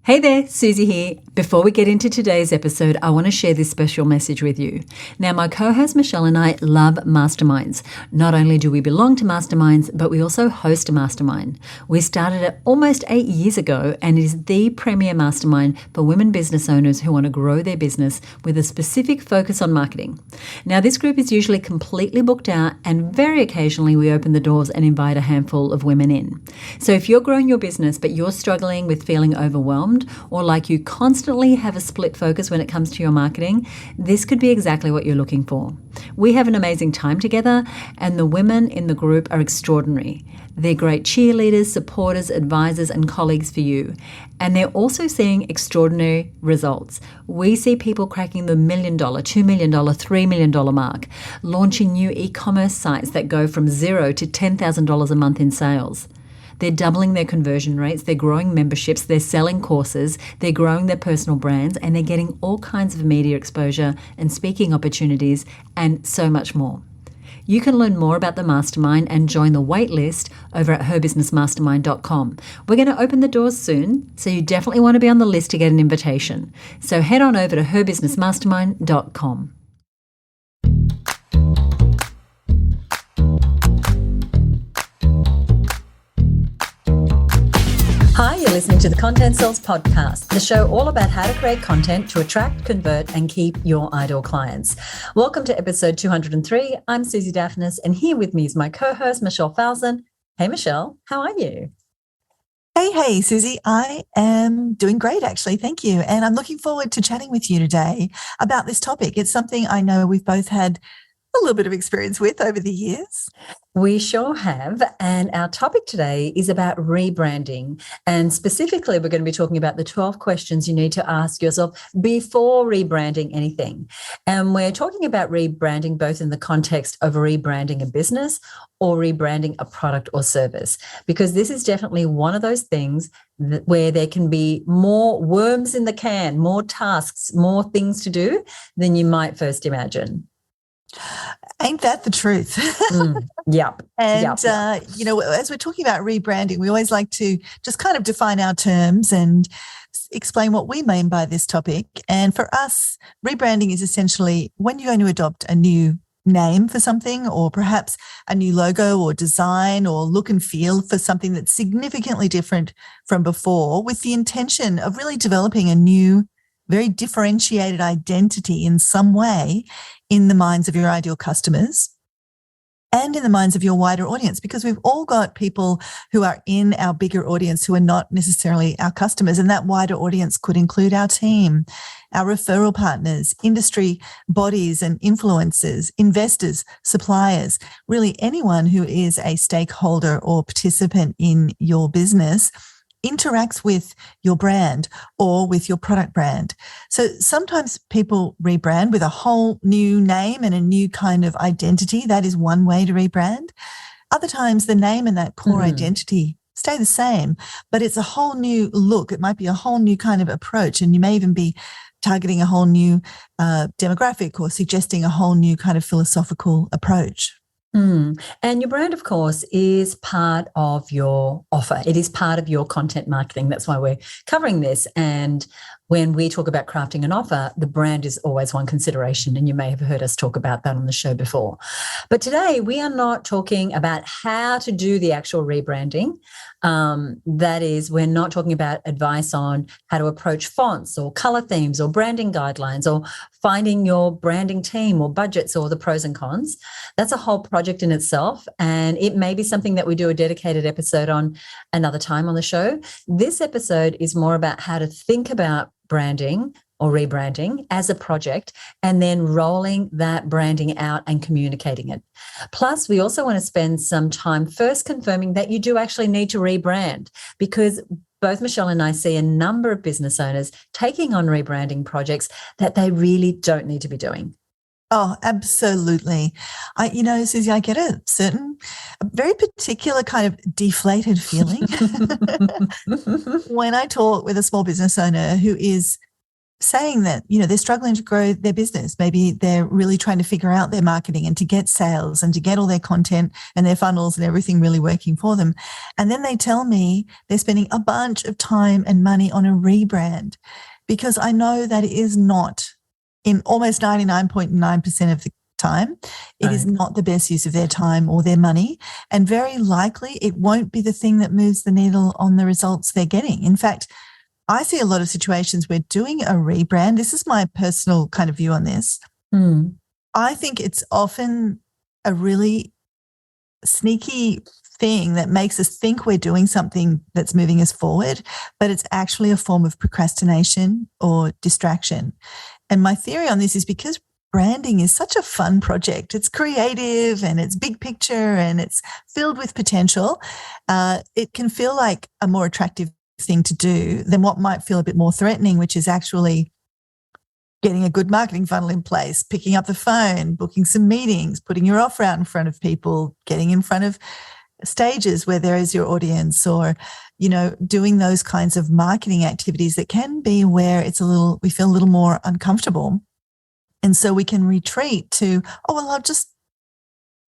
Hey there, Suzi here. Before we get into today's episode, I want to share this special message with you. Now, my co-host Michelle and I love masterminds. Not only do we belong to masterminds, but we also host a mastermind. We started it almost 8 years ago, and it is the premier mastermind for women business owners who want to grow their business with a specific focus on marketing. Now, this group is usually completely booked out, and very occasionally we open the doors and invite a handful of women in. So if you're growing your business, but you're struggling with feeling overwhelmed, or like you constantly have a split focus when it comes to your marketing, this could be exactly what you're looking for. We have an amazing time together, and the women in the group are extraordinary. They're great cheerleaders, supporters, advisors, and colleagues for you. And they're also seeing extraordinary results. We see people cracking the $1 million, $2 million, $3 million mark, launching new e-commerce sites that go from $0 to $10,000 a month in sales. They're doubling their conversion rates, they're growing memberships, they're selling courses, they're growing their personal brands, and they're getting all kinds of media exposure and speaking opportunities and so much more. You can learn more about the mastermind and join the wait list over at HerBusinessMastermind.com. We're going to open the doors soon, so you definitely want to be on the list to get an invitation. So head on over to HerBusinessMastermind.com. Hi, you're listening to the Content Sells Podcast, the show all about how to create content to attract, convert, and keep your ideal clients. Welcome to episode 203. I'm Suzi Dafnis, and here with me is my co-host, Michelle Falzon. Hey, Michelle, how are you? Hey, Suzi. I am doing great, actually. Thank you. And I'm looking forward to chatting with you today about this topic. It's something I know we've both had a little bit of experience with over the years. We sure have. And our topic today is about rebranding. And specifically, we're going to be talking about the 12 questions you need to ask yourself before rebranding anything. And we're talking about rebranding both in the context of rebranding a business or rebranding a product or service, because this is definitely one of those things where there can be more worms in the can, more tasks, more things to do than you might first imagine. Ain't that the truth? Yep. And, as we're talking about rebranding, we always like to just kind of define our terms and explain what we mean by this topic. And for us, rebranding is essentially when you're going to adopt a new name for something, or perhaps a new logo or design or look and feel for something that's significantly different from before, with the intention of really developing a new, very differentiated identity in some way in the minds of your ideal customers and in the minds of your wider audience, because we've all got people who are in our bigger audience who are not necessarily our customers. And that wider audience could include our team, our referral partners, industry bodies and influencers, investors, suppliers, really anyone who is a stakeholder or participant in your business interacts with your brand or with your product brand. So sometimes people rebrand with a whole new name and a new kind of identity. That is one way to rebrand. Other times the name and that core identity stay the same, but it's a whole new look. It might be a whole new kind of approach, and you may even be targeting a whole new demographic or suggesting a whole new kind of philosophical approach. And your brand, of course, is part of your offer. It is part of your content marketing. That's why we're covering this. And when we talk about crafting an offer, the brand is always one consideration. And you may have heard us talk about that on the show before. But today we are not talking about how to do the actual rebranding. That is, we're not talking about advice on how to approach fonts or color themes or branding guidelines or finding your branding team or budgets or the pros and cons. That's a whole project in itself, and it may be something that we do a dedicated episode on another time on the show. This episode is more about how to think about branding or rebranding as a project, and then rolling that branding out and communicating it. Plus, we also want to spend some time first confirming that you do actually need to rebrand, because both Michelle and I see a number of business owners taking on rebranding projects that they really don't need to be doing. Oh, absolutely. Suzi, I get a very particular kind of deflated feeling when I talk with a small business owner who is saying that, they're struggling to grow their business. Maybe they're really trying to figure out their marketing and to get sales and to get all their content and their funnels and everything really working for them. And then they tell me they're spending a bunch of time and money on a rebrand, because I know that it is not, in almost 99.9% of the time, it is not the best use of their time or their money. And very likely it won't be the thing that moves the needle on the results they're getting. In fact, I see a lot of situations where doing a rebrand, this is my personal kind of view on this. I think it's often a really sneaky thing that makes us think we're doing something that's moving us forward, but it's actually a form of procrastination or distraction. And my theory on this is because branding is such a fun project. It's creative and it's big picture and it's filled with potential. It can feel like a more attractive thing to do than what might feel a bit more threatening, which is actually getting a good marketing funnel in place, picking up the phone, booking some meetings, putting your offer out in front of people, getting in front of stages where there is your audience, or, doing those kinds of marketing activities that can be where we feel a little more uncomfortable. And so we can retreat to, I'll just,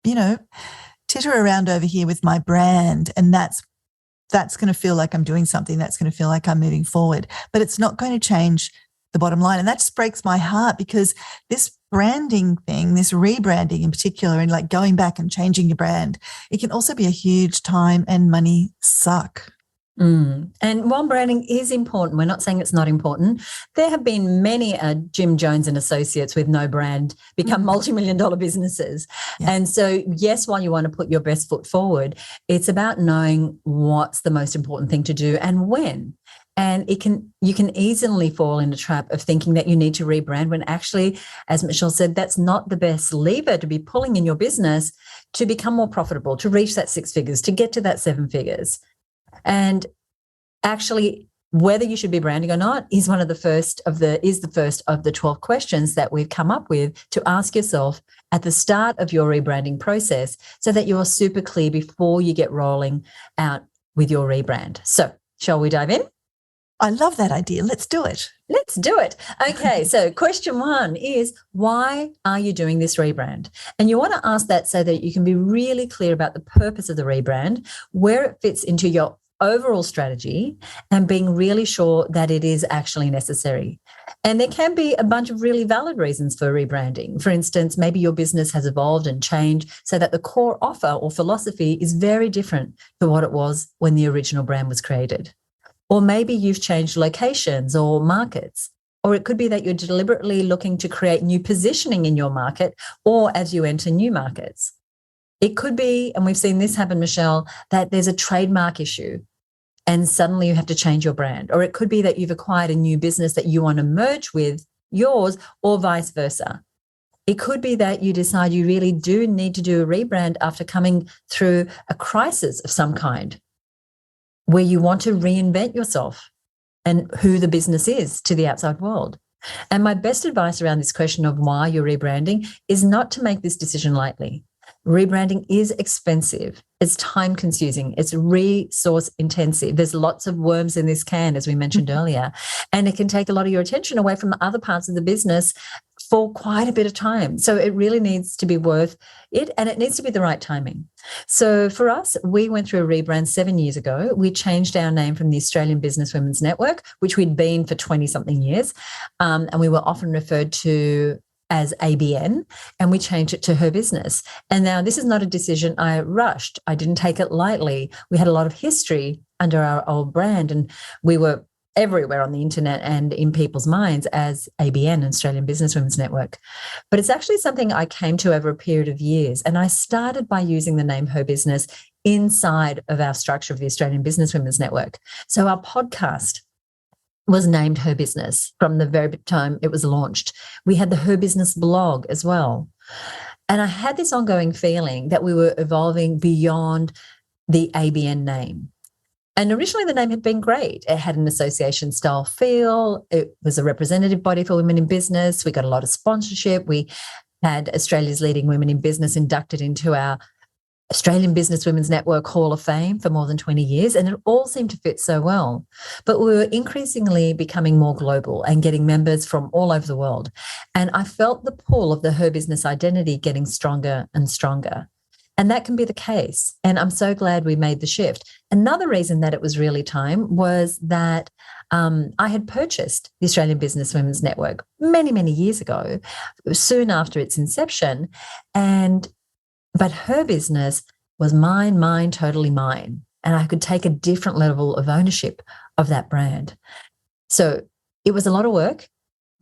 titter around over here with my brand, and that's going to feel like I'm doing something. That's going to feel like I'm moving forward, but it's not going to change the bottom line. And that just breaks my heart, because this branding thing, this rebranding in particular, and like going back and changing your brand, it can also be a huge time and money suck. And while branding is important, we're not saying it's not important. There have been many Jim Jones and Associates with no brand become multi-million-dollar businesses. Yeah. And so, yes, while you want to put your best foot forward, it's about knowing what's the most important thing to do and when. And you can easily fall in the trap of thinking that you need to rebrand, when actually, as Michelle said, that's not the best lever to be pulling in your business to become more profitable, to reach that 6 figures, to get to that 7 figures. And actually, whether you should be branding or not is the first of the 12 questions that we've come up with to ask yourself at the start of your rebranding process, so that you're super clear before you get rolling out with your rebrand. So, shall we dive in? I love that idea. Let's do it. Let's do it. Okay, so question 1 is, why are you doing this rebrand? And you want to ask that so that you can be really clear about the purpose of the rebrand, where it fits into your overall strategy, and being really sure that it is actually necessary. And there can be a bunch of really valid reasons for rebranding. For instance, maybe your business has evolved and changed so that the core offer or philosophy is very different to what it was when the original brand was created. Or maybe you've changed locations or markets. Or it could be that you're deliberately looking to create new positioning in your market, or as you enter new markets. It could be, and we've seen this happen, Michelle, that there's a trademark issue and suddenly you have to change your brand. Or it could be that you've acquired a new business that you want to merge with yours, or vice versa. It could be that you decide you really do need to do a rebrand after coming through a crisis of some kind, where you want to reinvent yourself and who the business is to the outside world. And my best advice around this question of why you're rebranding is not to make this decision lightly. Rebranding is expensive. It's time-consuming. It's resource-intensive. There's lots of worms in this can, as we mentioned earlier, and it can take a lot of your attention away from other parts of the business for quite a bit of time. So it really needs to be worth it, and it needs to be the right timing. So for us, we went through a rebrand 7 years ago. We changed our name from the Australian Business Women's Network, which we'd been for 20-something years, and we were often referred to as ABN, and we changed it to HerBusiness. And now this is not a decision I rushed. I didn't take it lightly. We had a lot of history under our old brand, and we were everywhere on the internet and in people's minds as ABN, Australian Business Women's Network. But it's actually something I came to over a period of years. And I started by using the name HerBusiness inside of our structure of the Australian Business Women's Network. So our podcast was named HerBusiness from the very time it was launched. We had the HerBusiness blog as well. And I had this ongoing feeling that we were evolving beyond the ABN name. And originally the name had been great. It had an association style feel. It was a representative body for women in business. We got a lot of sponsorship. We had Australia's leading women in business inducted into our Australian Business Women's Network Hall of Fame for more than 20 years, and it all seemed to fit so well. But we were increasingly becoming more global and getting members from all over the world. And I felt the pull of the HerBusiness identity getting stronger and stronger. And that can be the case. And I'm so glad we made the shift. Another reason that it was really time was that I had purchased the Australian Business Women's Network many, many years ago, soon after its inception. But HerBusiness was mine, totally mine. And I could take a different level of ownership of that brand. So it was a lot of work,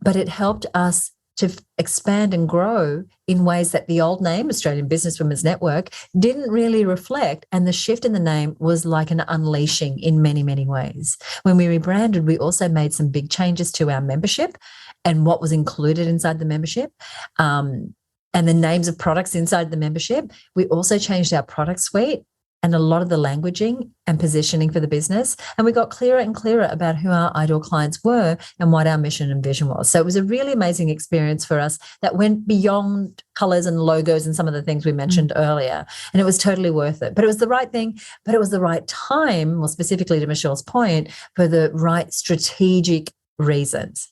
but it helped us to expand and grow in ways that the old name, Australian Business Women's Network, didn't really reflect. And the shift in the name was like an unleashing in many, many ways. When we rebranded, we also made some big changes to our membership and what was included inside the membership. And the names of products inside the membership. We also changed our product suite and a lot of the languaging and positioning for the business. And we got clearer and clearer about who our ideal clients were and what our mission and vision was. So it was a really amazing experience for us that went beyond colors and logos and some of the things we mentioned earlier. And it was totally worth it. But it was the right thing, but it was the right time, more specifically to Michelle's point, for the right strategic reasons.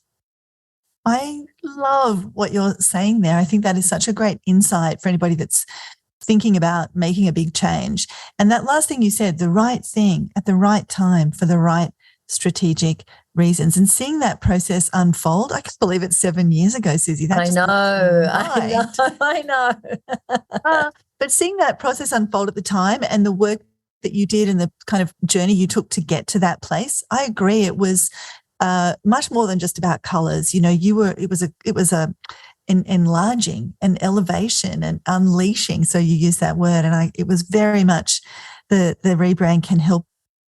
I love what you're saying there. I think that is such a great insight for anybody that's thinking about making a big change. And that last thing you said, the right thing at the right time for the right strategic reasons, and seeing that process unfold. I can't believe it's 7 years ago, Suzi. I know. But seeing that process unfold at the time and the work that you did and the kind of journey you took to get to that place, I agree. It was much more than just about colors. You know, it was enlarging and elevation and unleashing. So you use that word, and it was very much the rebrand can help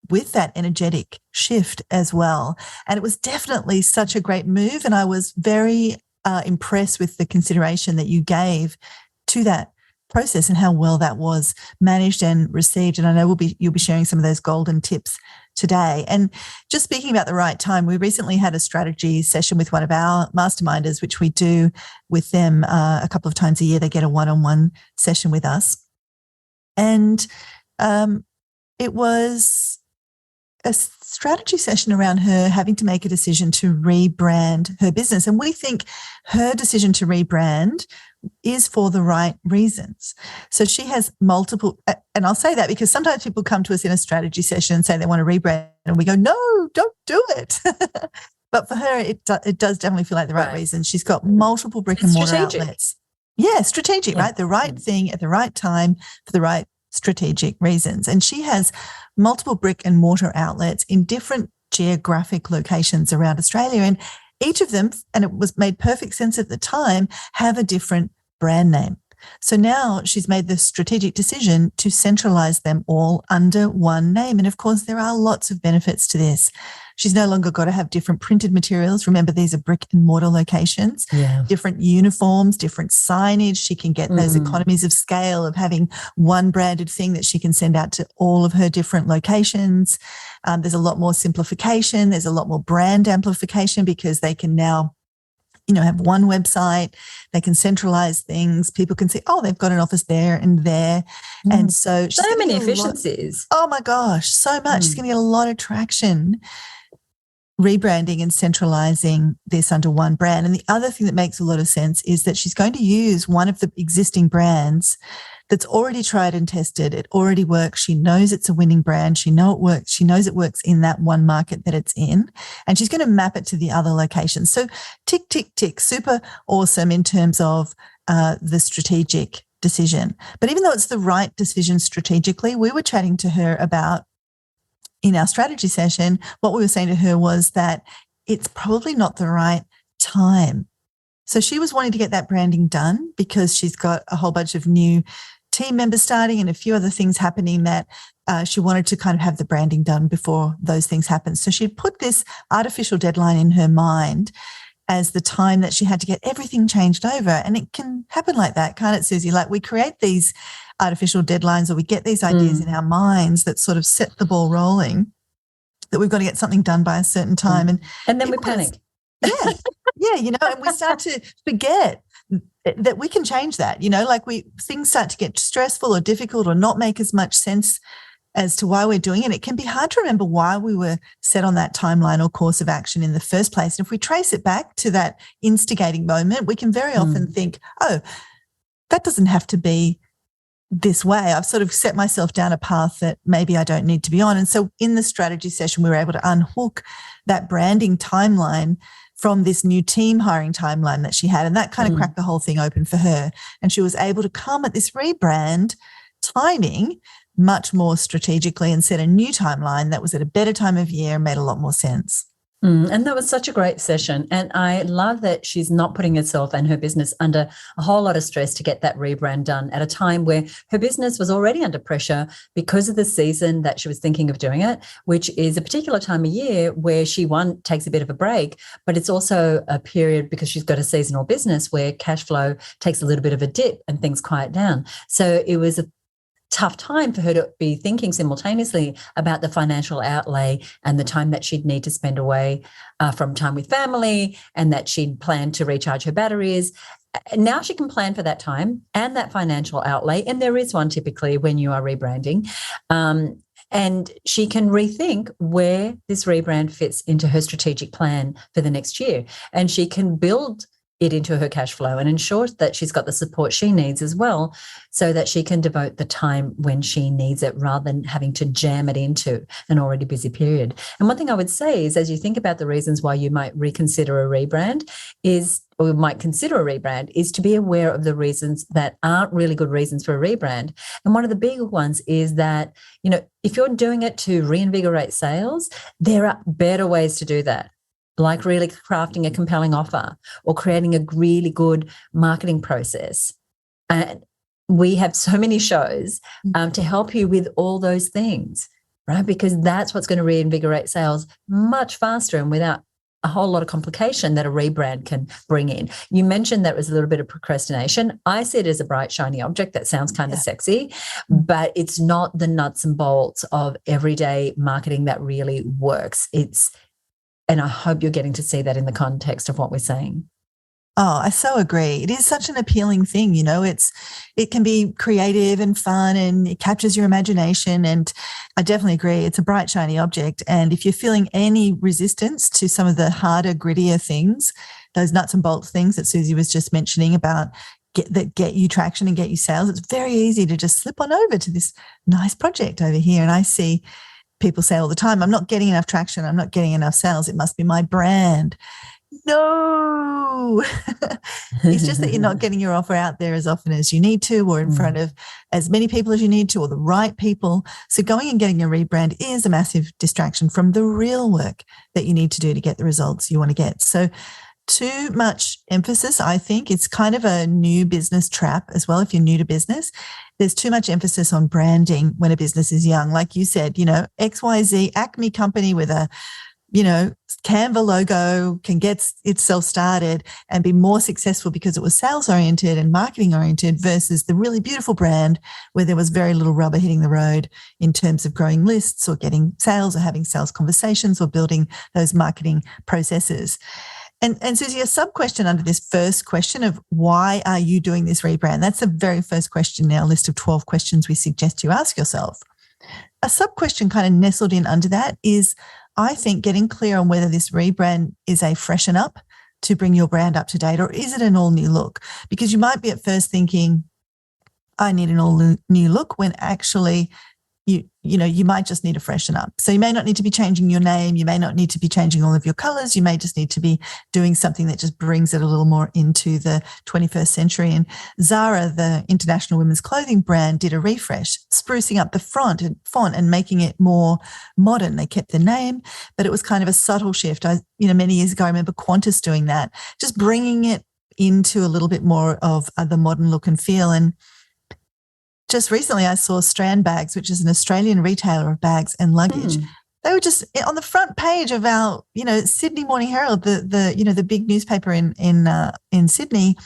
with that energetic shift as well. And it was definitely such a great move. And I was very impressed with the consideration that you gave to that process and how well that was managed and received. And I know you'll be sharing some of those golden tips today. And just speaking about the right time, we recently had a strategy session with one of our masterminders, which we do with them a couple of times a year. They get a one-on-one session with us. And it was a strategy session around her having to make a decision to rebrand her business. And we think her decision to rebrand is for the right reasons. So she has multiple, and I'll say that because sometimes people come to us in a strategy session and say they want to rebrand, and we go, no, don't do it. But for her, it does definitely feel like the right reason. She's got multiple brick and mortar outlets. Yeah, strategic, right? The right thing at the right time for the right strategic reasons. And she has multiple brick and mortar outlets in different geographic locations around Australia. And each of them, and it was made perfect sense at the time, have a different brand name. So now she's made the strategic decision to centralize them all under one name. And of course, there are lots of benefits to this. She's no longer got to have different printed materials. Remember, these are brick and mortar locations, different uniforms, different signage. She can get those economies of scale of having one branded thing that she can send out to all of her different locations. There's a lot more simplification. There's a lot more brand amplification because they can now have one website. They can centralize things. People can see, oh, they've got an office there and there. And so she's many efficiencies. Oh my gosh, so much. She's going to get a lot of traction rebranding and centralizing this under one brand. And the other thing that makes a lot of sense is that she's going to use one of the existing brands that's already tried and tested. It already works. She knows it's a winning brand. She knows it works. She knows it works in that one market that it's in, and she's going to map it to the other locations. So tick, tick, tick, super awesome in terms of the strategic decision. But even though it's the right decision strategically, we were chatting to her about, in our strategy session, what we were saying to her was that it's probably not the right time. So she was wanting to get that branding done because she's got a whole bunch of new team members starting and a few other things happening that she wanted to kind of have the branding done before those things happen. So she put this artificial deadline in her mind as the time that she had to get everything changed over. And it can happen like that, can't it, Suzi? Like we create these artificial deadlines, or we get these ideas in our minds that sort of set the ball rolling, that we've got to get something done by a certain time. And then we panic. Yeah, and we start to forget that we can change that, like things start to get stressful or difficult or not make as much sense as to why we're doing it. It can be hard to remember why we were set on that timeline or course of action in the first place. And if we trace it back to that instigating moment, we can very often think, oh, that doesn't have to be this way. I've sort of set myself down a path that maybe I don't need to be on. And so in the strategy session, we were able to unhook that branding timeline from this new team hiring timeline that she had. And that kind of cracked the whole thing open for her. And she was able to come at this rebrand timing much more strategically and set a new timeline that was at a better time of year and made a lot more sense. And that was such a great session. And I love that she's not putting herself and her business under a whole lot of stress to get that rebrand done at a time where her business was already under pressure because of the season that she was thinking of doing it, which is a particular time of year where she, one, takes a bit of a break, but it's also a period because she's got a seasonal business where cash flow takes a little bit of a dip and things quiet down. So it was a tough time for her to be thinking simultaneously about the financial outlay and the time that she'd need to spend away from time with family, and that she'd planned to recharge her batteries. Now she can plan for that time and that financial outlay, and there is one typically when you are rebranding. And she can rethink where this rebrand fits into her strategic plan for the next year. And she can build it into her cash flow and ensure that she's got the support she needs as well, so that she can devote the time when she needs it rather than having to jam it into an already busy period. And one thing I would say is, as you think about the reasons why you might reconsider a rebrand or might consider a rebrand, is to be aware of the reasons that aren't really good reasons for a rebrand. And one of the big ones is that, if you're doing it to reinvigorate sales, there are better ways to do that, like really crafting a compelling offer or creating a really good marketing process. And we have so many shows to help you with all those things, right? Because that's what's going to reinvigorate sales much faster and without a whole lot of complication that a rebrand can bring in. You mentioned that it was a little bit of procrastination. I see it as a bright, shiny object that sounds kind of sexy, but it's not the nuts and bolts of everyday marketing that really works. And I hope you're getting to see that in the context of what we're saying. Oh, I so agree. It is such an appealing thing, it can be creative and fun and it captures your imagination. And I definitely agree. It's a bright, shiny object. And if you're feeling any resistance to some of the harder, grittier things, those nuts and bolts things that Suzi was just mentioning about that get you traction and get you sales, it's very easy to just slip on over to this nice project over here. And I see people say all the time, I'm not getting enough traction, I'm not getting enough sales, it must be my brand. No, it's just that you're not getting your offer out there as often as you need to, or in front of as many people as you need to, or the right people. So going and getting a rebrand is a massive distraction from the real work that you need to do to get the results you want to get. So too much emphasis, I think, it's kind of a new business trap as well. If you're new to business, there's too much emphasis on branding when a business is young. Like you said, XYZ Acme company with a, Canva logo can get itself started and be more successful because it was sales oriented and marketing oriented versus the really beautiful brand where there was very little rubber hitting the road in terms of growing lists or getting sales or having sales conversations or building those marketing processes. And Suzi, a sub-question under this first question of why are you doing this rebrand? That's the very first question in our list of 12 questions we suggest you ask yourself. A sub-question kind of nestled in under that is, I think, getting clear on whether this rebrand is a freshen up to bring your brand up to date, or is it an all new look? Because you might be at first thinking, I need an all new look, when actually you might just need to freshen up. So you may not need to be changing your name. You may not need to be changing all of your colors. You may just need to be doing something that just brings it a little more into the 21st century. And Zara, the international women's clothing brand, did a refresh, sprucing up the font and making it more modern. They kept the name, but it was kind of a subtle shift. Many years ago, I remember Qantas doing that, just bringing it into a little bit more of the modern look and feel. And just recently, I saw Strand Bags, which is an Australian retailer of bags and luggage. They were just on the front page of our, Sydney Morning Herald, the big newspaper in Sydney,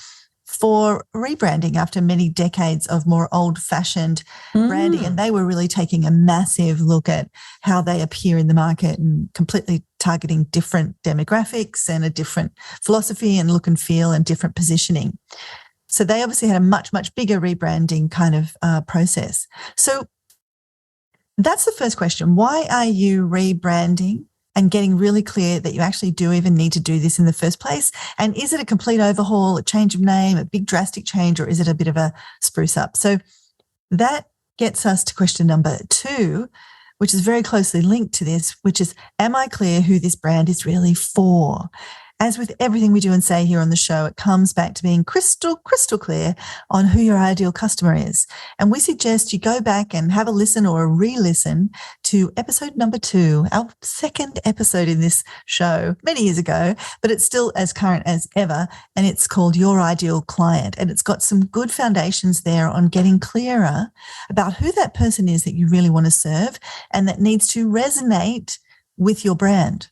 for rebranding after many decades of more old-fashioned branding. And they were really taking a massive look at how they appear in the market and completely targeting different demographics and a different philosophy and look and feel and different positioning. So they obviously had a much, much bigger rebranding kind of process. So that's the first question. Why are you rebranding and getting really clear that you actually do even need to do this in the first place? And is it a complete overhaul, a change of name, a big drastic change, or is it a bit of a spruce up? So that gets us to question number 2, which is very closely linked to this, which is, am I clear who this brand is really for? As with everything we do and say here on the show, it comes back to being crystal clear on who your ideal customer is. And we suggest you go back and have a listen or a re-listen to episode number 2, our second episode in this show many years ago, but it's still as current as ever. And it's called Your Ideal Client. And it's got some good foundations there on getting clearer about who that person is that you really want to serve and that needs to resonate with your brand.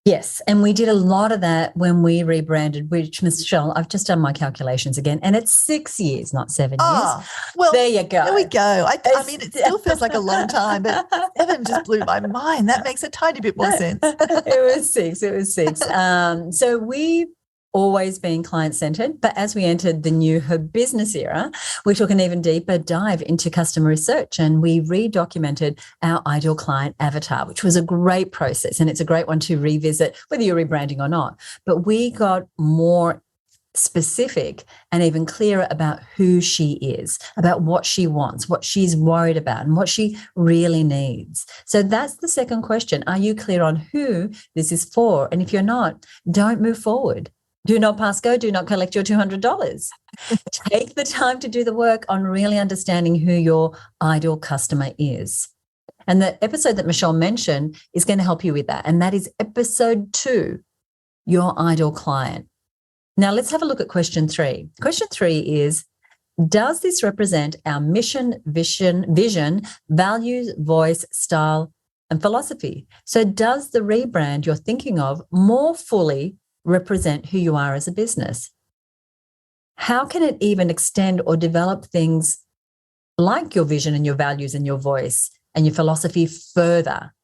Yes, and we did a lot of that when we rebranded, which, Michelle, I've just done my calculations again, and it's 6 years, not 7 years. Well, there you go. There we go. I mean, it still feels like a long time, but 7 just blew my mind. That makes a tiny bit more sense. It was 6. So we always been client-centered, but as we entered the new HerBusiness era, we took an even deeper dive into customer research and we redocumented our ideal client avatar, which was a great process, and it's a great one to revisit whether you're rebranding or not. But we got more specific and even clearer about who she is, about what she wants, what she's worried about, and what she really needs. So that's the second question. Are you clear on who this is for? And if you're not, don't move forward. Do not pass go. Do not collect your $200. Take the time to do the work on really understanding who your ideal customer is. And the episode that Michelle mentioned is going to help you with that. And that is episode 2, Your Ideal Client. Now, let's have a look at question 3. Question 3 is, does this represent our mission, vision, values, voice, style, and philosophy? So does the rebrand you're thinking of more fully represent who you are as a business? How can it even extend or develop things like your vision and your values and your voice and your philosophy further?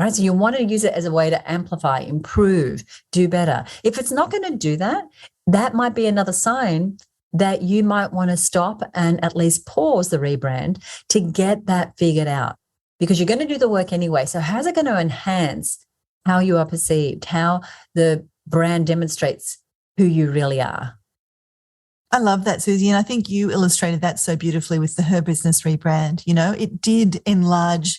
Right? So you want to use it as a way to amplify, improve, do better. If it's not going to do that, that might be another sign that you might want to stop and at least pause the rebrand to get that figured out, because you're going to do the work anyway. So how's it going to enhance how you are perceived, how the brand demonstrates who you really are? I love that, Suzi. And I think you illustrated that so beautifully with the HerBusiness rebrand. You know, it did enlarge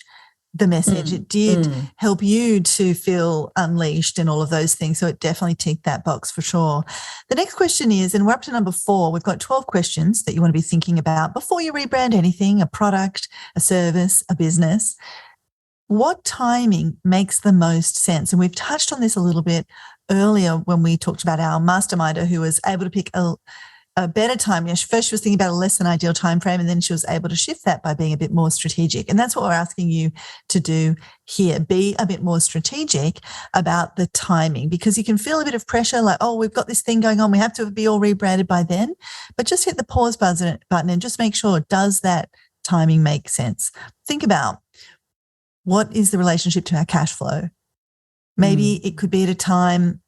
the message. It did help you to feel unleashed and all of those things. So it definitely ticked that box for sure. The next question is, and we're up to number 4, we've got 12 questions that you want to be thinking about before you rebrand anything, a product, a service, a business. What timing makes the most sense? And we've touched on this a little bit earlier when we talked about our masterminder who was able to pick a better time. You know, first she was thinking about a less than ideal time frame, and then she was able to shift that by being a bit more strategic. And that's what we're asking you to do here. Be a bit more strategic about the timing, because you can feel a bit of pressure like, oh, we've got this thing going on, we have to be all rebranded by then. But just hit the pause button and just make sure, does that timing make sense? Think about, what is the relationship to our cash flow? Maybe it could be at a time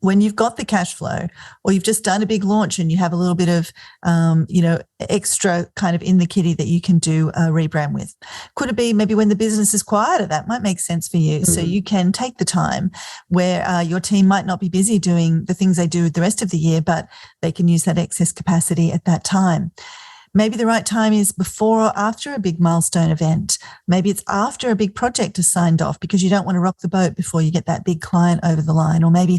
when you've got the cash flow, or you've just done a big launch and you have a little bit of, extra kind of in the kitty that you can do a rebrand with. Could it be maybe when the business is quieter? That might make sense for you. So you can take the time where your team might not be busy doing the things they do the rest of the year, but they can use that excess capacity at that time. Maybe the right time is before or after a big milestone event. Maybe it's after a big project is signed off because you don't want to rock the boat before you get that big client over the line. Or maybe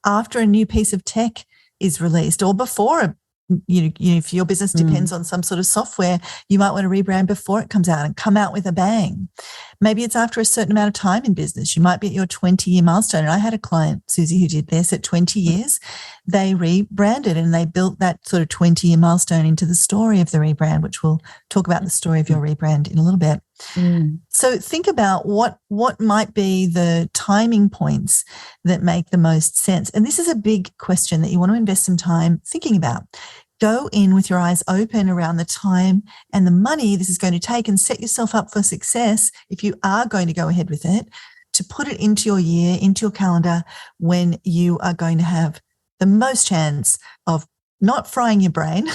after a new piece of tech is released, or before if your business depends on some sort of software, you might want to rebrand before it comes out and come out with a bang. Maybe it's after a certain amount of time in business. You might be at your 20-year milestone. And I had a client, Suzi, who did this at 20 years. They rebranded and they built that sort of 20-year milestone into the story of the rebrand, which we'll talk about the story of your rebrand in a little bit. So think about what might be the timing points that make the most sense. And this is a big question that you want to invest some time thinking about. Go in with your eyes open around the time and the money this is going to take, and set yourself up for success if you are going to go ahead with it, to put it into your year, into your calendar, when you are going to have the most chance of not frying your brain,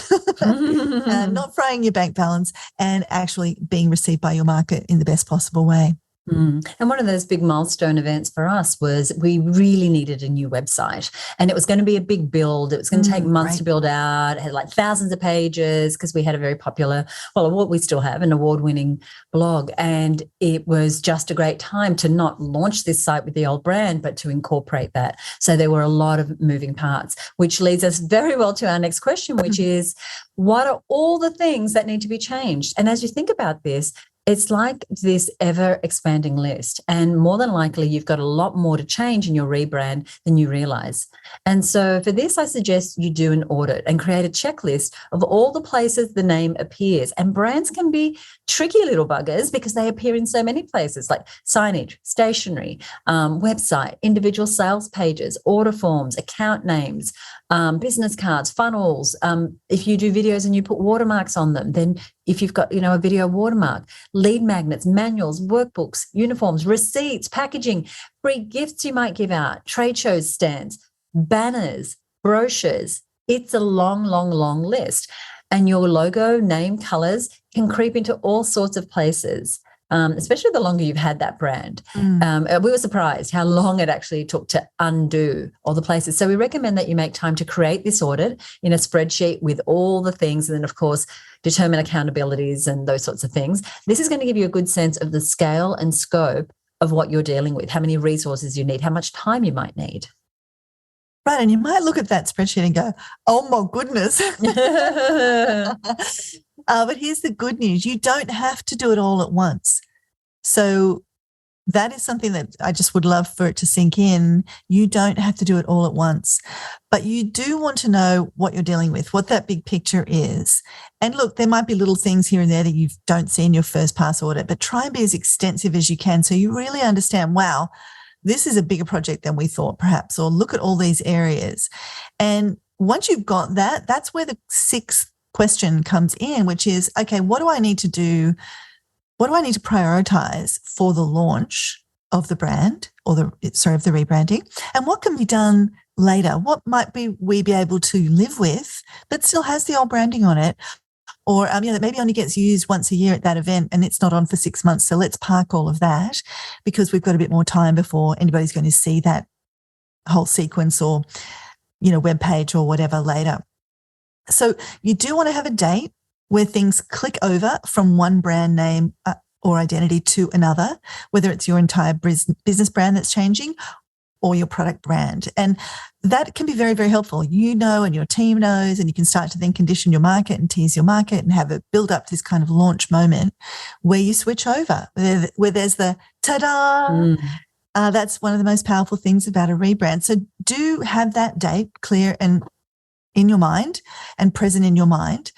not frying your bank balance, and actually being received by your market in the best possible way. And one of those big milestone events for us was we really needed a new website, and it was going to be a big build. It was going to take months to build out. It had like thousands of pages because we had a very popular, what we still have, an award-winning blog. And it was just a great time to not launch this site with the old brand, but to incorporate that. So there were a lot of moving parts, which leads us very well to our next question, which is, what are all the things that need to be changed? And as you think about this, it's like this ever-expanding list, and more than likely you've got a lot more to change in your rebrand than you realize. And so for this, I suggest you do an audit and create a checklist of all the places the name appears. And brands can be tricky little buggers because they appear in so many places, like signage, stationery, website, individual sales pages, order forms, account names, business cards, funnels. If you do videos and you put watermarks on them, then if you've got, a video watermark, lead magnets, manuals, workbooks, uniforms, receipts, packaging, free gifts you might give out, trade shows, stands, banners, brochures. It's a long, long, long list. And your logo, name, colors can creep into all sorts of places. Especially the longer you've had that brand. We were surprised how long it actually took to undo all the places. So we recommend that you make time to create this audit in a spreadsheet with all the things, and then, of course, determine accountabilities and those sorts of things. This is going to give you a good sense of the scale and scope of what you're dealing with, how many resources you need, how much time you might need. Right, and you might look at that spreadsheet and go, oh, my goodness. But here's the good news. You don't have to do it all at once. So that is something that I just would love for it to sink in. You don't have to do it all at once, but you do want to know what you're dealing with, what that big picture is. And look, there might be little things here and there that you don't see in your first pass audit, but try and be as extensive as you can so you really understand, wow, this is a bigger project than we thought perhaps, or look at all these areas. And once you've got that, that's where the sixth question comes in, which is, okay, what do I need to do? What do I need to prioritize for the launch of the brand of the rebranding? And what can be done later? What might we be able to live with that still has the old branding on it? Or, that maybe only gets used once a year at that event and it's not on for 6 months. So let's park all of that because we've got a bit more time before anybody's going to see that whole sequence or, web page or whatever later. So you do want to have a date where things click over from one brand name or identity to another, whether it's your entire business brand that's changing or your product brand. And that can be very, very helpful. And your team knows, and you can start to then condition your market and tease your market and have it build up to this kind of launch moment where you switch over, where there's the ta-da. That's one of the most powerful things about a rebrand. So do have that date clear and in your mind and present in your mind.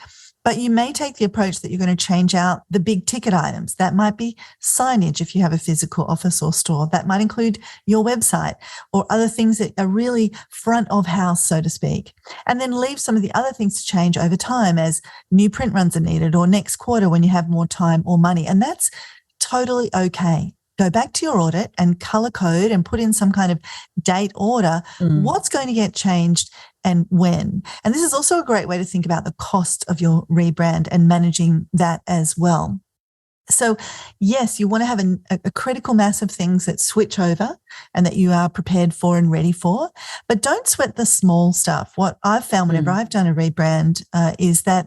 But you may take the approach that you're going to change out the big ticket items. That might be signage if you have a physical office or store. That might include your website or other things that are really front of house, so to speak. And then leave some of the other things to change over time as new print runs are needed or next quarter when you have more time or money. And that's totally okay. Go back to your audit and color code and put in some kind of date order. What's going to get changed and when? And this is also a great way to think about the cost of your rebrand and managing that as well. So yes, you want to have a critical mass of things that switch over and that you are prepared for and ready for, but don't sweat the small stuff. What I've found whenever I've done a rebrand is that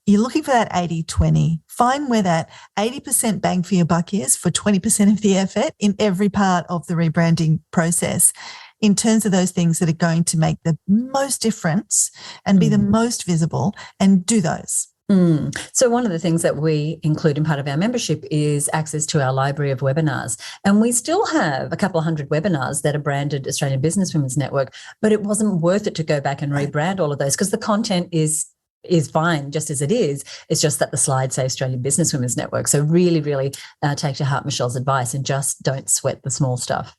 you're looking for that 80-20. Find where that 80% bang for your buck is for 20% of the effort in every part of the rebranding process in terms of those things that are going to make the most difference and be the most visible, and do those. So one of the things that we include in part of our membership is access to our library of webinars. And we still have a couple of hundred webinars that are branded Australian Businesswomen's Network, but it wasn't worth it to go back and rebrand all of those because the content is fine just as it is. It's just that the slide say Australian Businesswomen's Network. So really, really take to heart Michelle's advice and just don't sweat the small stuff.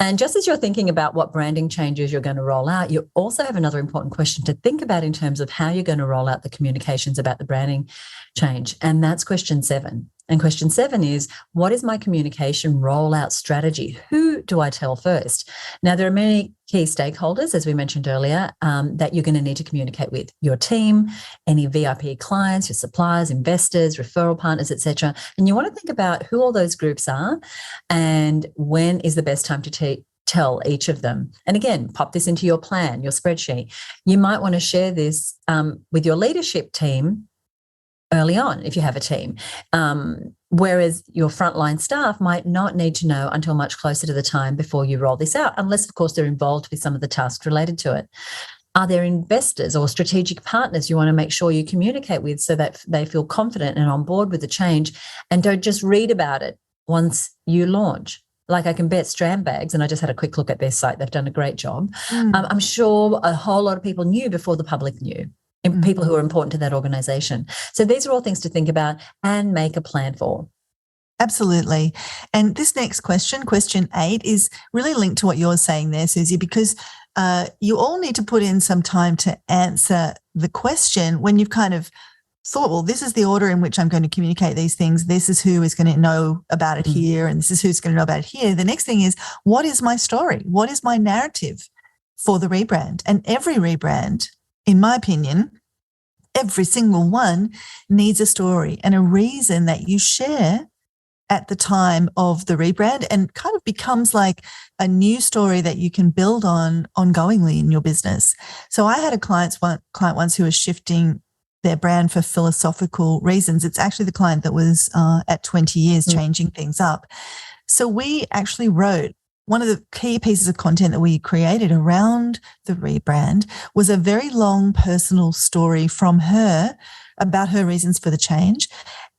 And just as you're thinking about what branding changes you're going to roll out, you also have another important question to think about in terms of how you're going to roll out the communications about the branding change. And that's question 7. And question 7 is, what is my communication rollout strategy? Who do I tell first? Now, there are many key stakeholders, as we mentioned earlier, that you're going to need to communicate with: your team, any VIP clients, your suppliers, investors, referral partners, etc. And you want to think about who all those groups are and when is the best time to tell each of them. And again, pop this into your plan, your spreadsheet. You might want to share this with your leadership team early on, if you have a team. Whereas your frontline staff might not need to know until much closer to the time before you roll this out, unless, of course, they're involved with some of the tasks related to it. Are there investors or strategic partners you want to make sure you communicate with so that they feel confident and on board with the change and don't just read about it once you launch? Like, I can bet Strand Bags, and I just had a quick look at their site, they've done a great job. I'm sure a whole lot of people knew before the public knew. And people who are important to that organisation. So these are all things to think about and make a plan for. Absolutely. And this next question, question 8, is really linked to what you're saying there, Suzi, because you all need to put in some time to answer the question when you've kind of thought, well, this is the order in which I'm going to communicate these things. This is who is going to know about it here, and this is who's going to know about it here. The next thing is, what is my story? What is my narrative for the rebrand? And every rebrand, in my opinion, every single one needs a story and a reason that you share at the time of the rebrand, and kind of becomes like a new story that you can build on ongoingly in your business. So I had a client once who was shifting their brand for philosophical reasons. It's actually the client that was at 20 years changing things up. So we actually wrote, one of the key pieces of content that we created around the rebrand was a very long personal story from her about her reasons for the change.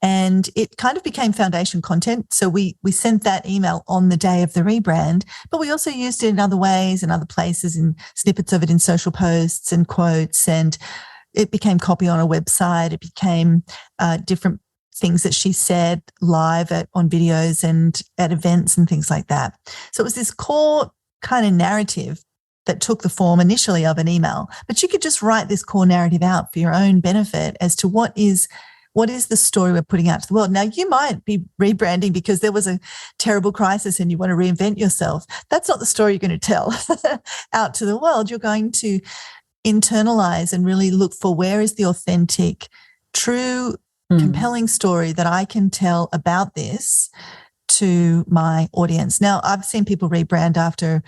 And it kind of became foundation content. So we sent that email on the day of the rebrand, but we also used it in other ways and other places, in snippets of it in social posts and quotes. And it became copy on a website. It became different things that she said live on videos and at events and things like that. So it was this core kind of narrative that took the form initially of an email, but you could just write this core narrative out for your own benefit as to what is the story we're putting out to the world. Now, you might be rebranding because there was a terrible crisis and you want to reinvent yourself. That's not the story you're going to tell out to the world. You're going to internalize and really look for, where is the authentic, true, compelling story that I can tell about this to my audience. Now, I've seen people rebrand after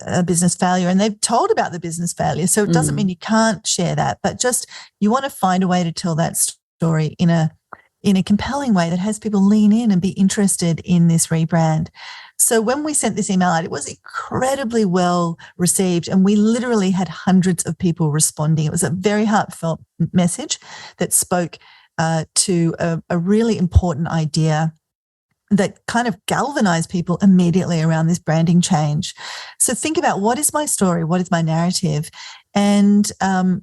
a business failure, and they've told about the business failure. So it doesn't mean you can't share that, but just you want to find a way to tell that story in a compelling way that has people lean in and be interested in this rebrand. So when we sent this email out, it was incredibly well received, and we literally had hundreds of people responding. It was a very heartfelt message that spoke to a really important idea that kind of galvanized people immediately around this branding change. So think about, what is my story? What is my narrative? And not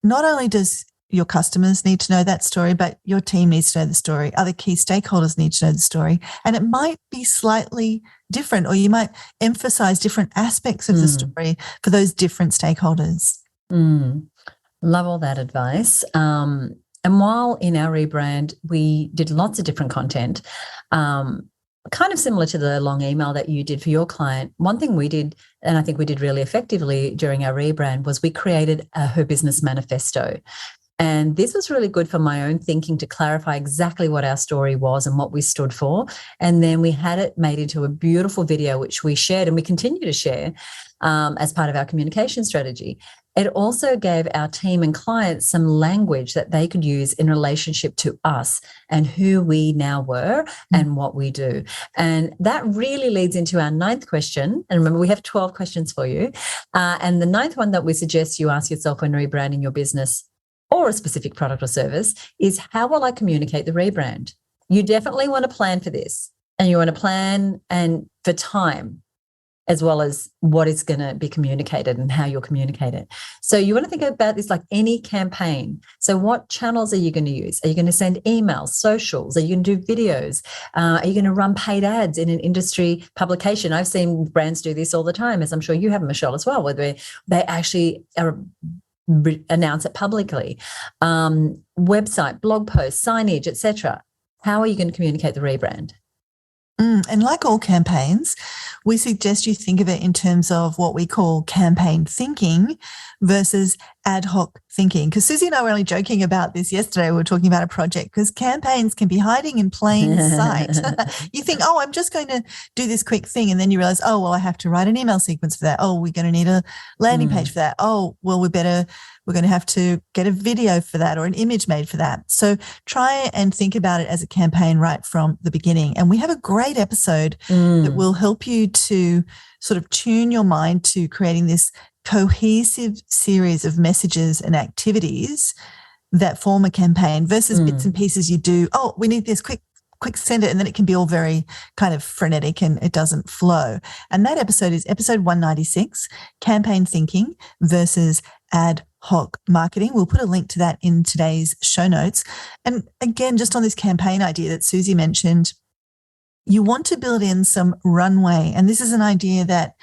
only does your customers need to know that story, but your team needs to know the story. Other key stakeholders need to know the story. And it might be slightly different, or you might emphasize different aspects of the story for those different stakeholders. Love all that advice. And while in our rebrand, we did lots of different content, kind of similar to the long email that you did for your client. One thing we did, and I think we did really effectively during our rebrand, was we created a HerBusiness manifesto. And this was really good for my own thinking, to clarify exactly what our story was and what we stood for. And then we had it made into a beautiful video, which we shared and we continue to share as part of our communication strategy. It also gave our team and clients some language that they could use in relationship to us and who we now were and what we do. And that really leads into our 9th question. And remember, we have 12 questions for you. And the 9th one that we suggest you ask yourself when rebranding your business or a specific product or service is, how will I communicate the rebrand? You definitely want to plan for this, and you want to plan and for time, as well as what is going to be communicated and how you'll communicate it. So you want to think about this like any campaign. So what channels are you going to use? Are you going to send emails, socials? Are you going to do videos? Are you going to run paid ads in an industry publication? I've seen brands do this all the time, as I'm sure you have, Michelle, as well, where they actually announce it publicly. Website, blog posts, signage, etc. how are you going to communicate the rebrand? And like all campaigns, we suggest you think of it in terms of what we call campaign thinking versus ad hoc thinking. Because Suzi and I were only joking about this yesterday. We were talking about a project because campaigns can be hiding in plain sight. You think, oh, I'm just going to do this quick thing. And then you realize, oh, well, I have to write an email sequence for that. Oh, we're going to need a landing page for that. Oh, well, we're going to have to get a video for that or an image made for that. So try and think about it as a campaign right from the beginning. And we have a great episode that will help you to sort of tune your mind to creating this cohesive series of messages and activities that form a campaign versus bits and pieces you do. Oh, we need this quick send it, and then it can be all very kind of frenetic and it doesn't flow. And that episode is episode 196, campaign thinking versus ad hoc marketing. We'll put a link to that in today's show notes. And again, just on this campaign idea that Suzi mentioned, you want to build in some runway. And this is an idea that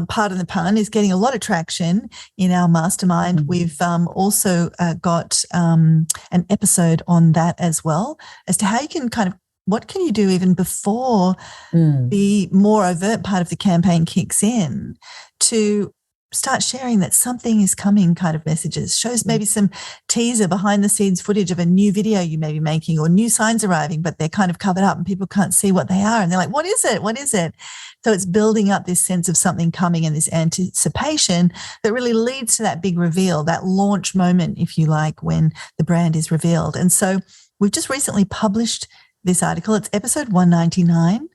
pardon the pun, is getting a lot of traction in our mastermind. We've also got an episode on that as well, as to how you can kind of, what can you do even before the more overt part of the campaign kicks in to start sharing that something is coming kind of messages, shows maybe some teaser behind the scenes footage of a new video you may be making or new signs arriving, but they're kind of covered up and people can't see what they are. And they're like, what is it? What is it? So it's building up this sense of something coming and this anticipation that really leads to that big reveal, that launch moment, if you like, when the brand is revealed. And so we've just recently published this article. It's episode 199.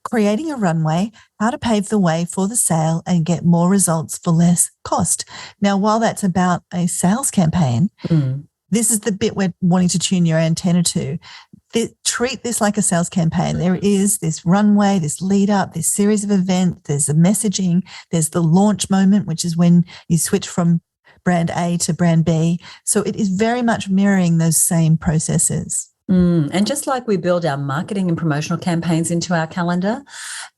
Creating a runway, how to pave the way for the sale and get more results for less cost. Now, while that's about a sales campaign, this is the bit we're wanting to tune your antenna to. Treat this like a sales campaign. There is this runway, this lead up, this series of events, there's the messaging, there's the launch moment, which is when you switch from brand A to brand B. So it is very much mirroring those same processes. And just like we build our marketing and promotional campaigns into our calendar,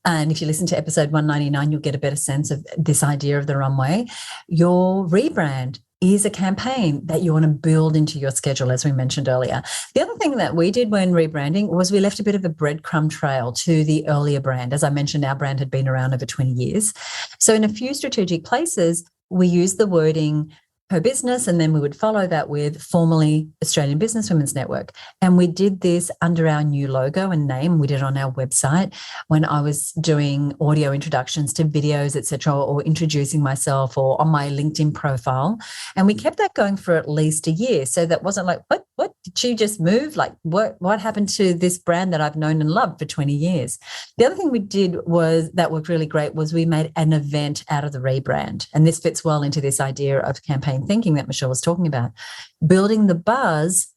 and if you listen to episode 199, you'll get a better sense of this idea of the runway. Your rebrand is a campaign that you want to build into your schedule, as we mentioned earlier. The other thing that we did when rebranding was we left a bit of a breadcrumb trail to the earlier brand. As I mentioned, our brand had been around over 20 years. So in a few strategic places, we used the wording HerBusiness, and then we would follow that with formerly Australian Business Women's Network. And we did this under our new logo and name. We did it on our website when I was doing audio introductions to videos, etc., or introducing myself, or on my LinkedIn profile. And we kept that going for at least a year. So that wasn't like, what did she just move? Like, what happened to this brand that I've known and loved for 20 years? The other thing we did was that worked really great was we made an event out of the rebrand. And this fits well into this idea of campaign thinking that Michelle was talking about. Building the buzz,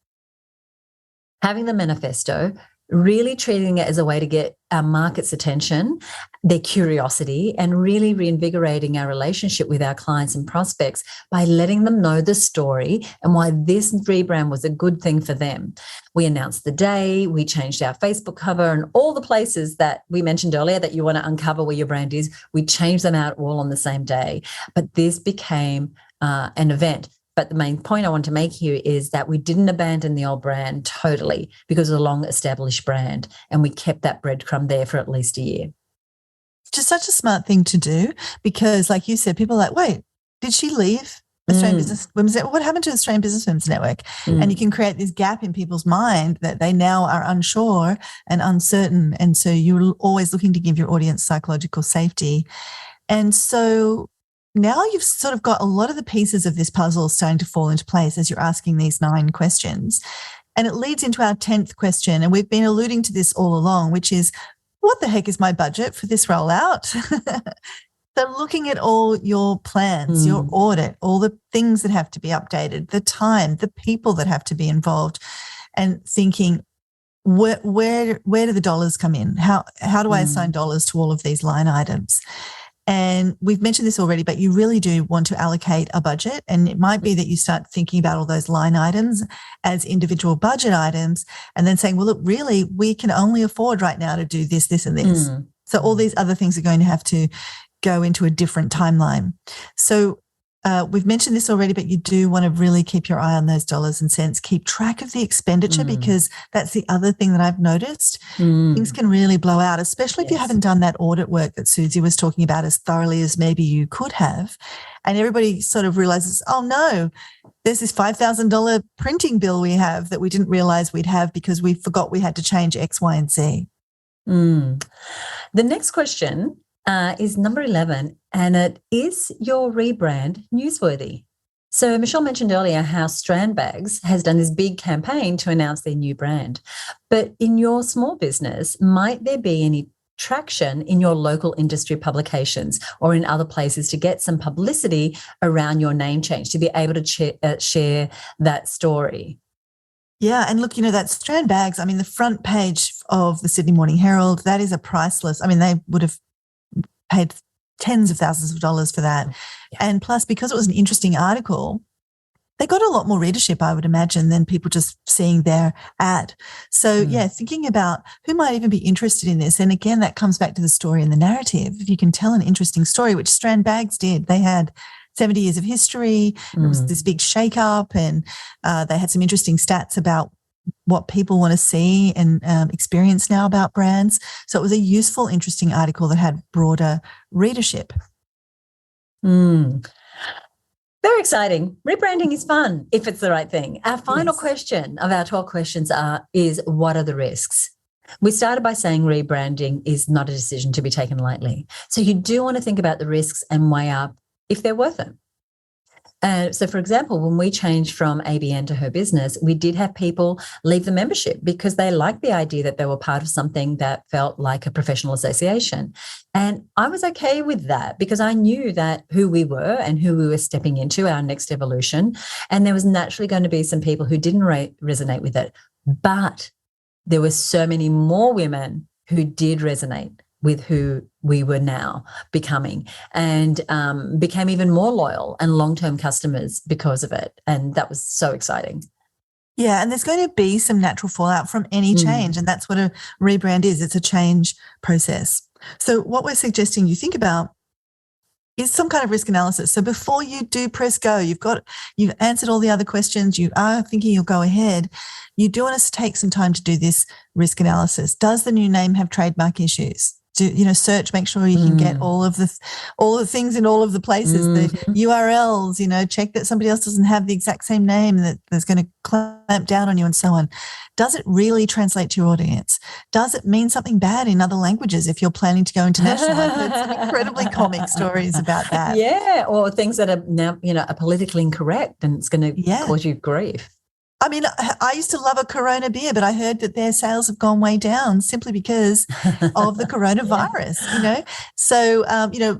having the manifesto, really treating it as a way to get our market's attention, their curiosity, and really reinvigorating our relationship with our clients and prospects by letting them know the story and why this rebrand was a good thing for them. We announced the day, we changed our Facebook cover, and all the places that we mentioned earlier that you want to uncover where your brand is, we changed them out all on the same day. But this became an event. But the main point I want to make here is that we didn't abandon the old brand totally because it was a long-established brand, and we kept that breadcrumb there for at least a year. Just such a smart thing to do because, like you said, people are like, wait, did she leave Australian Business Women's Network? What happened to Australian Business Women's Network? And you can create this gap in people's mind that they now are unsure and uncertain. And so you're always looking to give your audience psychological safety. And so now you've sort of got a lot of the pieces of this puzzle starting to fall into place as you're asking these 9 questions. And it leads into our 10th question. And we've been alluding to this all along, which is, what the heck is my budget for this rollout? So looking at all your plans, your audit, all the things that have to be updated, the time, the people that have to be involved, and thinking, where do the dollars come in? How do I assign dollars to all of these line items? And we've mentioned this already, but you really do want to allocate a budget. And it might be that you start thinking about all those line items as individual budget items and then saying, well, look, really, we can only afford right now to do this, this, and this. So all these other things are going to have to go into a different timeline. So we've mentioned this already, but you do want to really keep your eye on those dollars and cents. Keep track of the expenditure because that's the other thing that I've noticed. Things can really blow out, especially if you haven't done that audit work that Suzi was talking about as thoroughly as maybe you could have. And everybody sort of realizes, oh, no, there's this $5,000 printing bill we have that we didn't realize we'd have because we forgot we had to change X, Y, and Z. The next question is number 11, and it is your rebrand newsworthy. So Michelle mentioned earlier how Strand Bags has done this big campaign to announce their new brand. But in your small business, might there be any traction in your local industry publications or in other places to get some publicity around your name change, to be able to share that story? Yeah. And look, that Strand Bags, I mean, the front page of the Sydney Morning Herald, that is a priceless. I mean, they would have paid tens of thousands of dollars for that. Yeah. And plus, because it was an interesting article, they got a lot more readership, I would imagine, than people just seeing their ad. So, thinking about who might even be interested in this. And again, that comes back to the story and the narrative. If you can tell an interesting story, which Strand Bags did, they had 70 years of history. It was this big shake-up, and they had some interesting stats about what people want to see and experience now about brands. So it was a useful, interesting article that had broader readership. Very exciting. Rebranding is fun if it's the right thing. Our final question of our 12 questions is what are the risks? We started by saying rebranding is not a decision to be taken lightly. So you do want to think about the risks and weigh up if they're worth it. So, for example, when we changed from ABN to HerBusiness, we did have people leave the membership because they liked the idea that they were part of something that felt like a professional association. And I was okay with that because I knew that who we were and who we were stepping into, our next evolution. And there was naturally going to be some people who didn't resonate with it. But there were so many more women who did resonate with who we were now becoming and became even more loyal and long-term customers because of it. And that was so exciting. Yeah, and there's going to be some natural fallout from any change, and that's what a rebrand is. It's a change process. So what we're suggesting you think about is some kind of risk analysis. So before you do press go, you've answered all the other questions, you are thinking you'll go ahead, you do want us to take some time to do this risk analysis. Does the new name have trademark issues? Search, make sure you can get all of the things in all of the places, the URLs, check that somebody else doesn't have the exact same name that's going to clamp down on you and so on. Does it really translate to your audience? Does it mean something bad in other languages if you're planning to go international? I've heard some incredibly comic stories about that. Yeah, or things that are now, are politically incorrect and it's going to cause you grief. I mean, I used to love a Corona beer, but I heard that their sales have gone way down simply because of the coronavirus, So,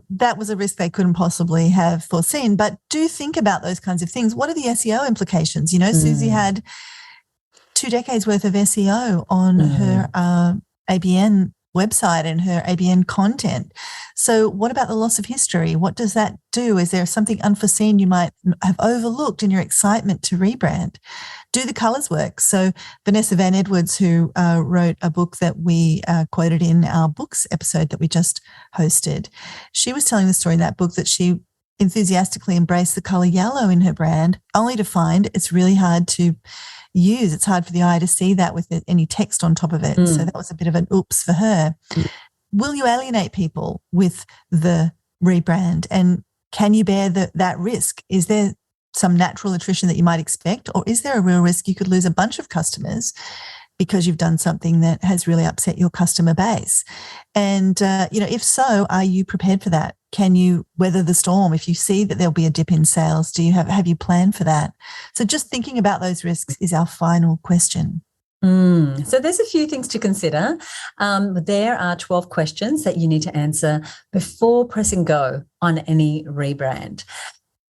that was a risk they couldn't possibly have foreseen. But do think about those kinds of things. What are the SEO implications? Suzi had 2 decades worth of SEO on her ABN website and her ABN content. So what about the loss of history? What does that do? Is there something unforeseen you might have overlooked in your excitement to rebrand? Do the colours work? So Vanessa Van Edwards, who wrote a book that we quoted in our books episode that we just hosted, she was telling the story in that book that she enthusiastically embraced the colour yellow in her brand, only to find it's really hard to use. It's hard for the eye to see that with any text on top of it. So that was a bit of an oops for her. Will you alienate people with the rebrand? And can you bear that risk? Is there some natural attrition that you might expect, or is there a real risk you could lose a bunch of customers because you've done something that has really upset your customer base? And, if so, are you prepared for that? Can you weather the storm? If you see that there'll be a dip in sales, have you planned for that? So just thinking about those risks is our final question. So there's a few things to consider. There are 12 questions that you need to answer before pressing go on any rebrand.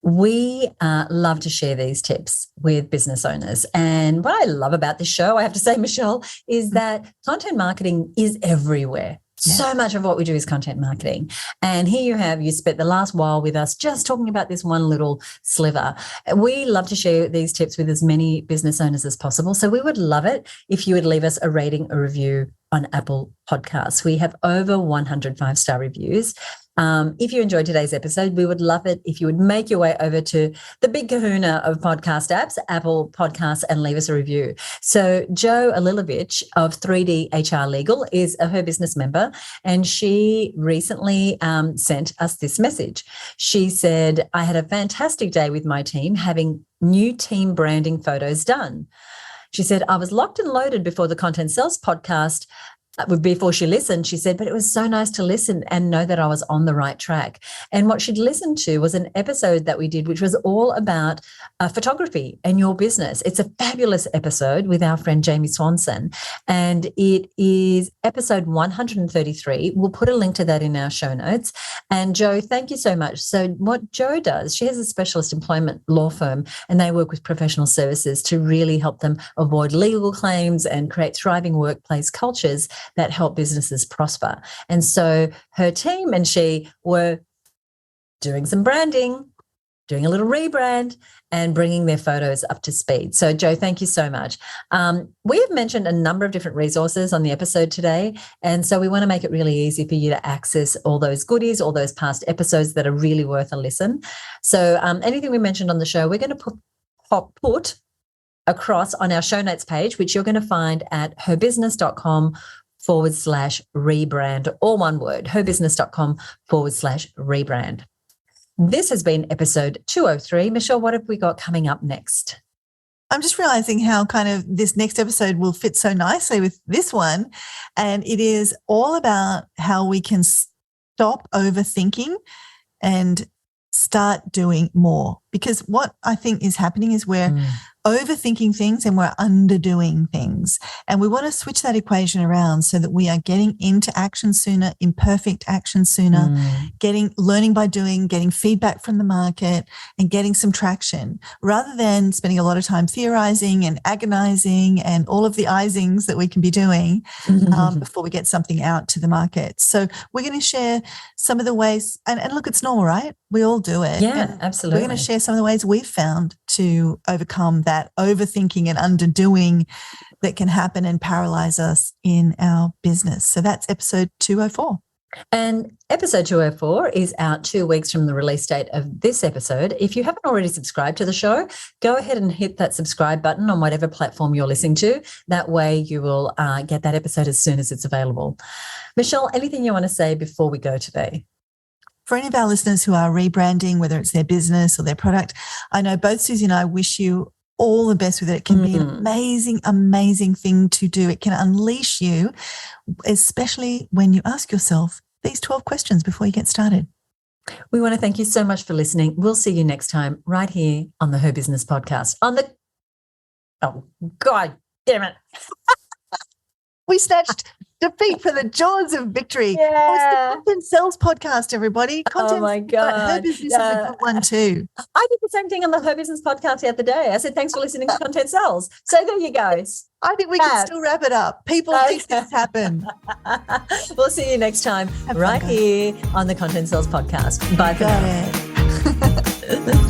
We love to share these tips with business owners. And what I love about this show, I have to say, Michelle, is that content marketing is everywhere. Yeah. So much of what we do is content marketing. And here you spent the last while with us just talking about this one little sliver. We love to share these tips with as many business owners as possible. So we would love it if you would leave us a rating, a review on Apple Podcasts. We have over 100 5-star reviews. If you enjoyed today's episode, we would love it if you would make your way over to the big kahuna of podcast apps, Apple Podcasts, and leave us a review. So Jo Alilovich of 3D HR Legal is a HerBusiness member, and she recently sent us this message. She said, I had a fantastic day with my team having new team branding photos done. She said, I was locked and loaded before the Content Sells podcast. Before she listened, she said, but it was so nice to listen and know that I was on the right track. And what she'd listened to was an episode that we did, which was all about photography and your business. It's a fabulous episode with our friend Jamie Swanson, and it is episode 133. We'll put a link to that in our show notes. And Jo, thank you so much. So what Jo does, she has a specialist employment law firm, and they work with professional services to really help them avoid legal claims and create thriving workplace cultures that help businesses prosper. And so her team and she were doing some branding, doing a little rebrand, and bringing their photos up to speed. So Jo, thank you so much. We have mentioned a number of different resources on the episode today. And so we want to make it really easy for you to access all those goodies, all those past episodes that are really worth a listen. So anything we mentioned on the show, we're going to put across on our show notes page, which you're going to find at herbusiness.com/rebrand, all one word, herbusiness.com/rebrand. This has been episode 203. Michelle, what have we got coming up next? I'm just realizing how kind of this next episode will fit so nicely with this one. And it is all about how we can stop overthinking and start doing more. Because what I think is happening is we're overthinking things and we're underdoing things. And we want to switch that equation around so that we are getting into action sooner, imperfect action sooner, learning by doing, getting feedback from the market and getting some traction rather than spending a lot of time theorizing and agonizing and all of the isings that we can be doing before we get something out to the market. So we're going to share some of the ways, and look, it's normal, right? We all do it. Yeah, absolutely. We're going to share some of the ways we've found to overcome that overthinking and underdoing that can happen and paralyze us in our business. So that's episode 204. And episode 204 is out 2 weeks from the release date of this episode. If you haven't already subscribed to the show, go ahead and hit that subscribe button on whatever platform you're listening to. That way you will get that episode as soon as it's available. Michelle, anything you want to say before we go today? For any of our listeners who are rebranding, whether it's their business or their product, I know both Suzi and I wish you all the best with it. It can be an amazing, amazing thing to do. It can unleash you, especially when you ask yourself these 12 questions before you get started. We want to thank you so much for listening. We'll see you next time right here on the HerBusiness podcast. Oh, God damn it. We snatched defeat for the jaws of victory. Yeah. Oh, it's the Content Sells podcast, everybody. Oh, my God. HerBusiness is a good one too. I did the same thing on the HerBusiness podcast the other day. I said, thanks for listening to Content Sells. So there you go. I think we can still wrap it up. People, these things happen. We'll see you next time right here on the Content Sells podcast. Bye for now.